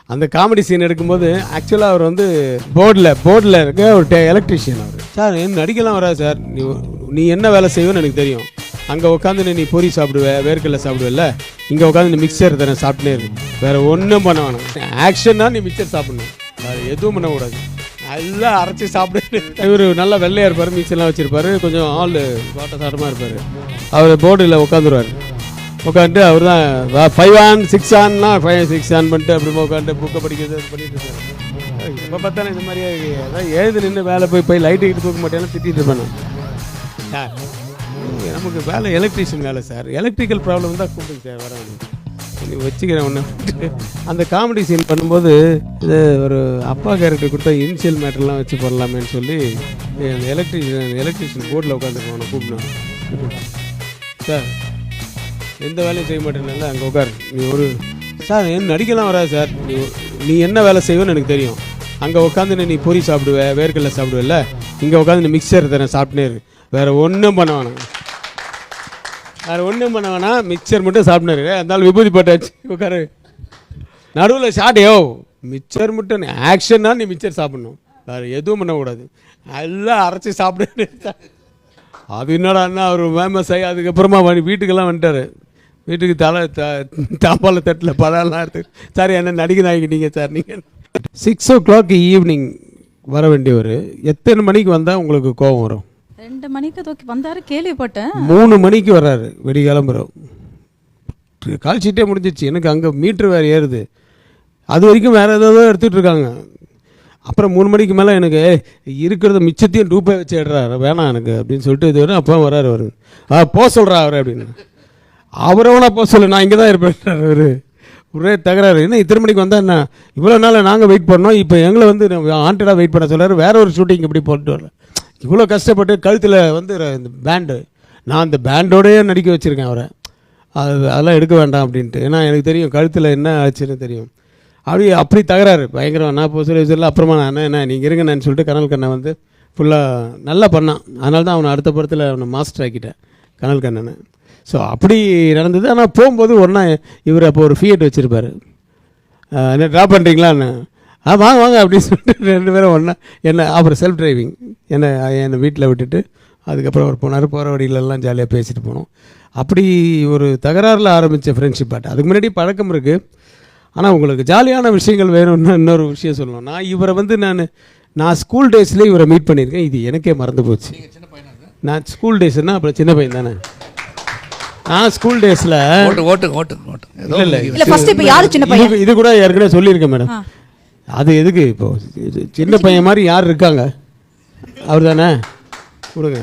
அந்த comedy scene எடுக்கும்போது ஆக்சுவலாக அவர் வந்து போர்டில் இருக்க ஒரு எலக்ட்ரிஷியன் அவர். சார் என்ன நடிக்கலாம் வராது சார், நீ என்ன வேலை செய்வேன்னு எனக்கு தெரியும். அங்கே உட்காந்து நீ பொரி சாப்பிடுவேன், வேர்க்கடலை சாப்பிடுவேல்ல, இங்கே உட்காந்து நீ மிக்சர் தரேன் சாப்பிட்டுனே இருக்கு, வேறு ஒன்றும் பண்ண வேணாம். ஆக்ஷன்னா நீ மிக்சர் சாப்பிடணும், வேறு எதுவும் பண்ணக்கூடாது. நல்லா அரைச்சி சாப்பிடு. இவர் நல்லா வெள்ளையாக இருப்பார், மிக்சர்லாம் வச்சுருப்பார், கொஞ்சம் ஆள் வாட்ட சாட்டமாக இருப்பார். அவர் போர்டில் உட்காந்துருவார். உட்காந்துட்டு அவர் தான் 5 on 6 onனா 5 6 on பண்ணிட்டு அப்படி உட்காந்து புக்கை படிக்கிறது பண்ணிட்டு இருக்காரு. இப்போ பார்த்தானே இந்த மாதிரியே அதான் எழுது நின்று வேலை போய் லைட்டு கிட்ட தூக்க மாட்டேன்னா திட்டிகிட்டு இருப்பேன். சார் நமக்கு வேலை எலக்ட்ரிஷியன் வேலை சார், எலக்ட்ரிக்கல் ப்ராப்ளம் தான் கூப்பிடுங்க சார், வர நீ வச்சுக்கிறேன் ஒன்று. அந்த காமெடி சீன் பண்ணும்போது இது ஒரு அப்பா கேரக்டர் கொடுத்தா இனிஷியல் மேட்டர்லாம் வச்சு பண்ணலாமேன்னு சொல்லி அந்த எலக்ட்ரிஷியன் போர்டில் உட்காந்துருக்கோம் கூப்பிடுவேன். சார் எந்த வேலையும் செய்ய மாட்டேன்னா அங்கே உட்கார், நீ ஒரு சார் என்ன நடிக்கலாம் வராது சார், நீ என்ன வேலை செய்வேன்னு எனக்கு தெரியும். அங்கே உட்காந்து நீ பொரி சாப்பிடுவேன், வேர்க்கடலை சாப்பிடுவேல்ல, இங்கே உட்காந்து நீ மிக்சர் தரேன் சாப்பிட்டுனே இருக்கு, வேறு ஒன்றும் பண்ண வேணாம். மிக்சர் மட்டும் சாப்பிட்னாரு. அதனால விபூதி போட்டாச்சு உட்காரு. நடுவில் ஷார்ட்டையோ மிக்சர் மட்டும் ஆக்ஷன்னா நீ மிக்சர் சாப்பிட்ணும், வேறு எதுவும் பண்ணக்கூடாது, எல்லாம் அரைச்சி சாப்பிடு. அது என்னடான்னா அவர் ஃபேமஸ் ஆகி அதுக்கப்புறமா வீட்டுக்கெல்லாம் வந்துட்டார். வீட்டுக்கு தாப்பால தட்டில் பழம்லாம் எடுத்து, சார் என்ன நடிகை ஆகிக்கிட்டீங்க சார் நீங்கள். 6 o'clock ஈவினிங் வர வேண்டியவர் எத்தனை மணிக்கு வந்தால் உங்களுக்கு கோபம் வரும்? 2 மணிக்கு தூக்கி வந்தார் கேள்விப்பட்டேன். 3 மணிக்கு வர்றாரு வெடி கிளம்புறோம். கால் ஷீட்டே முடிஞ்சிச்சு, எனக்கு அங்கே மீட்ரு வேறு ஏறுது, அது வரைக்கும் வேறு ஏதோ எடுத்துகிட்டு இருக்காங்க. அப்புறம் 3 மணிக்கு மேலே எனக்கு இருக்கிறத மிச்சத்தையும் டூப்பை வச்சு எடுறாரு, வேணாம் எனக்கு அப்படின்னு சொல்லிட்டு இது வரும். அப்போ வராரு அவர், போக சொல்கிறா அவர் அப்படின்னு. அவரவனா போக சொல்ல, நான் இங்கே தான் இருப்பேன் அவர். ஒரே தகராறு, என்ன இத்தனை மணிக்கு வந்தால் என்ன, இவ்வளோ நாள் நாங்கள் வெயிட் பண்ணோம், இப்போ எங்களை வந்து ஆண்டடாக வெயிட் பண்ண சொல்கிறாரு, வேற ஒரு ஷூட்டிங் இப்படி போட்டு வரல. இவ்வளோ கஷ்டப்பட்டு கழுத்தில் வந்து இந்த பேண்டு, நான் அந்த பேண்டோடையே நடிக்க வச்சுருக்கேன் அவரை, அதெல்லாம் எடுக்க வேண்டாம் அப்படின்ட்டு. ஏன்னா எனக்கு தெரியும் கழுத்தில் என்ன ஆச்சுன்னு தெரியும். அப்படி தகராறு பயங்கரம். நான் இப்போ சொல்லி அப்புறமா நான் என்ன நீங்கள் இருங்க நான் சொல்லிட்டு கனல் கண்ணை வந்து ஃபுல்லாக நல்லா பண்ணான். அதனால தான் அவனை அடுத்த படத்தில் அவனை மாஸ்டர் ஆக்கிட்டேன் கனல் கண்ணனை. ஸோ அப்படி நடந்தது. ஆனால் போகும்போது ஒன்றா இவர் அப்போ ஒரு ஃபியட் வச்சுருப்பார், என்ன ட்ராப் பண்ணுறீங்களான்னு, வாங்க வாங்க அப்படின்னு சொல்லிட்டு 2 பேரும் ஒன்றா என்ன, அப்புறம் செல்ஃப் டிரைவிங் என்னை வீட்டில் விட்டுட்டு அதுக்கப்புறம் அவர் போனார். போகிற வழியிலெல்லாம் ஜாலியாக பேசிட்டு போனோம். அப்படி ஒரு தகராறில் ஆரம்பித்த ஃப்ரெண்ட்ஷிப் ஆட்டு. அதுக்கு முன்னாடி பழக்கம் இருக்குது. ஆனால் உங்களுக்கு ஜாலியான விஷயங்கள் வேணும்னு இன்னொரு விஷயம் சொல்லணும். நான் இவரை வந்து நான் ஸ்கூல் டேஸ்லேயே இவரை மீட் பண்ணியிருக்கேன். இது எனக்கே மறந்து போச்சு. நான் ஸ்கூல் டேஸ்னால் அப்புறம் சின்ன பையன் தானே. நான் ஸ்கூல் டேஸில் இது கூட ஏற்கனவே சொல்லியிருக்கேன் மேடம். அது எதுக்கு இப்போ சின்ன பையன் மாதிரி யார் இருக்காங்க, அவர் தானே கொடுங்க.